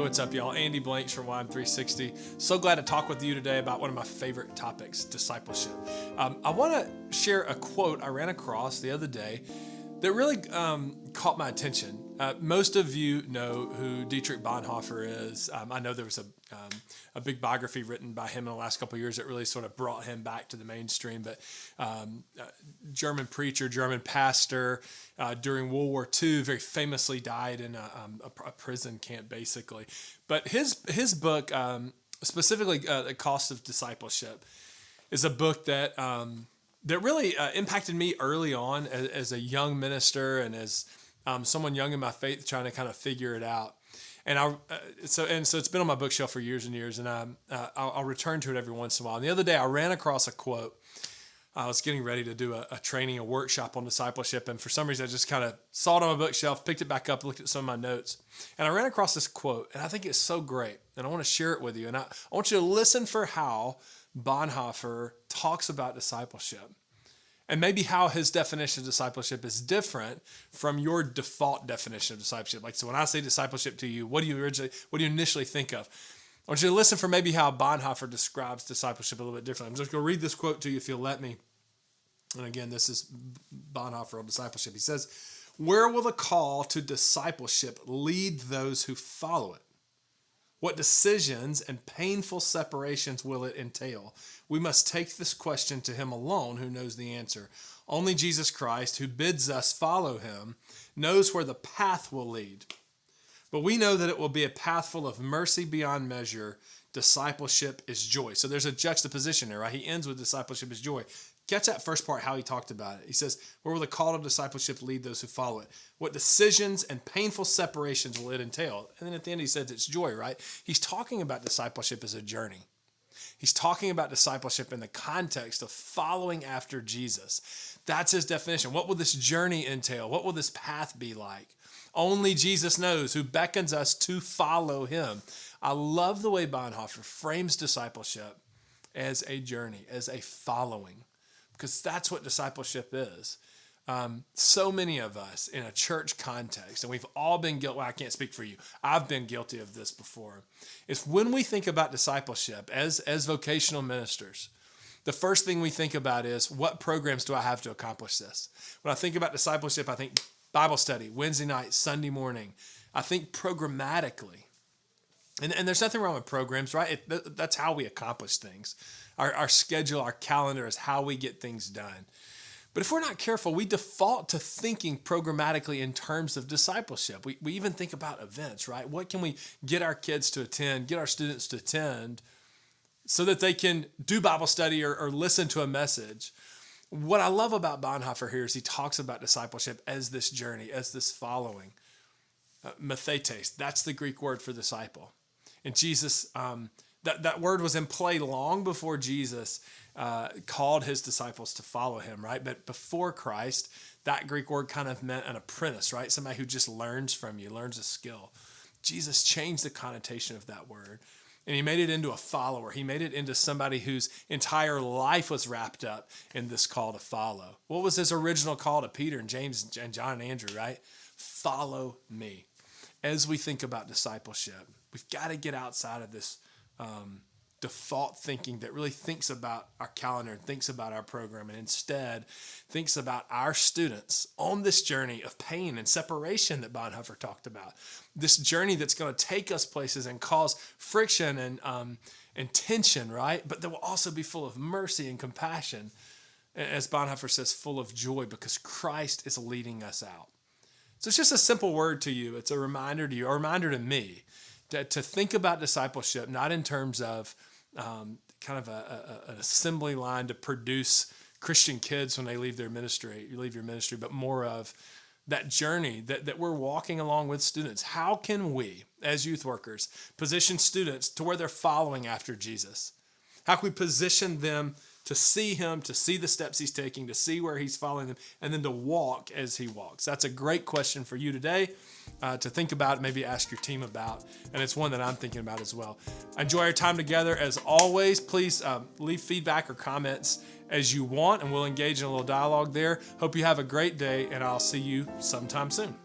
what's up, y'all? Andy Blanks from YM360. So glad to talk with you today about one of my favorite topics, discipleship. I want to share a quote I ran across the other day that really caught my attention. Most of you know who Dietrich Bonhoeffer is. I know there was a big biography written by him in the last couple of years that really sort of brought him back to the mainstream. But German preacher, German pastor, during World War II, very famously died in a prison camp, basically. But his book, specifically The Cost of Discipleship, is a book that really impacted me early on as a young minister and as someone young in my faith trying to kind of figure it out. And so it's been on my bookshelf for years and years, and I'll return to it every once in a while. And the other day I ran across a quote. I was getting ready to do a training, a workshop on discipleship, and for some reason I just kind of saw it on my bookshelf, picked it back up, looked at some of my notes, and I ran across this quote, and I think it's so great, and I want to share it with you. And I want you to listen for how Bonhoeffer talks about discipleship, and maybe how his definition of discipleship is different from your default definition of discipleship. Like, so when I say discipleship to you, what do you initially think of? I want you to listen for maybe how Bonhoeffer describes discipleship a little bit differently. I'm just going to read this quote to you if you'll let me. And again, this is Bonhoeffer on discipleship. He says, "Where will the call to discipleship lead those who follow it? What decisions and painful separations will it entail? We must take this question to him alone who knows the answer. Only Jesus Christ, who bids us follow him, knows where the path will lead. But we know that it will be a path full of mercy beyond measure. Discipleship is joy." So there's a juxtaposition there, right? He ends with discipleship is joy. Catch that first part, how he talked about it. He says, "Where will the call to discipleship lead those who follow it? What decisions and painful separations will it entail?" And then at the end he says it's joy, right? He's talking about discipleship as a journey. He's talking about discipleship in the context of following after Jesus. That's his definition. What will this journey entail? What will this path be like? Only Jesus knows, who beckons us to follow him. I love the way Bonhoeffer frames discipleship as a journey, as a following, because that's what discipleship is. So many of us in a church context, and we've all been guilty. Well, I can't speak for you. I've been guilty of this before. It's when we think about discipleship as vocational ministers, the first thing we think about is, what programs do I have to accomplish this? When I think about discipleship, I think Bible study, Wednesday night, Sunday morning. I think programmatically. And there's nothing wrong with programs, right? That's how we accomplish things. Our schedule, our calendar is how we get things done. But if we're not careful, we default to thinking programmatically in terms of discipleship. We even think about events, right? What can we get our kids to attend, get our students to attend so that they can do Bible study or listen to a message? What I love about Bonhoeffer here is he talks about discipleship as this journey, as this following. Mathetes, that's the Greek word for disciple. And Jesus, that word was in play long before Jesus called his disciples to follow him, right? But before Christ, that Greek word kind of meant an apprentice, right? Somebody who just learns from you, learns a skill. Jesus changed the connotation of that word, and he made it into a follower. He made it into somebody whose entire life was wrapped up in this call to follow. What was his original call to Peter and James and John and Andrew, right? Follow me. As we think about discipleship, we've got to get outside of this default thinking that really thinks about our calendar and thinks about our program, and instead thinks about our students on this journey of pain and separation that Bonhoeffer talked about. This journey that's going to take us places and cause friction and tension, right? But that will also be full of mercy and compassion. As Bonhoeffer says, full of joy, because Christ is leading us out. So it's just a simple word to you. It's a reminder to you, a reminder to me, to think about discipleship, not in terms of kind of an assembly line to produce Christian kids when they leave your ministry, but more of that journey that we're walking along with students. How can we, as youth workers, position students to where they're following after Jesus? How can we position them to see him, to see the steps he's taking, to see where he's following them, and then to walk as he walks? That's a great question for you today to think about, maybe ask your team about, and it's one that I'm thinking about as well. Enjoy our time together. As always, please leave feedback or comments as you want, and we'll engage in a little dialogue there. Hope you have a great day, and I'll see you sometime soon.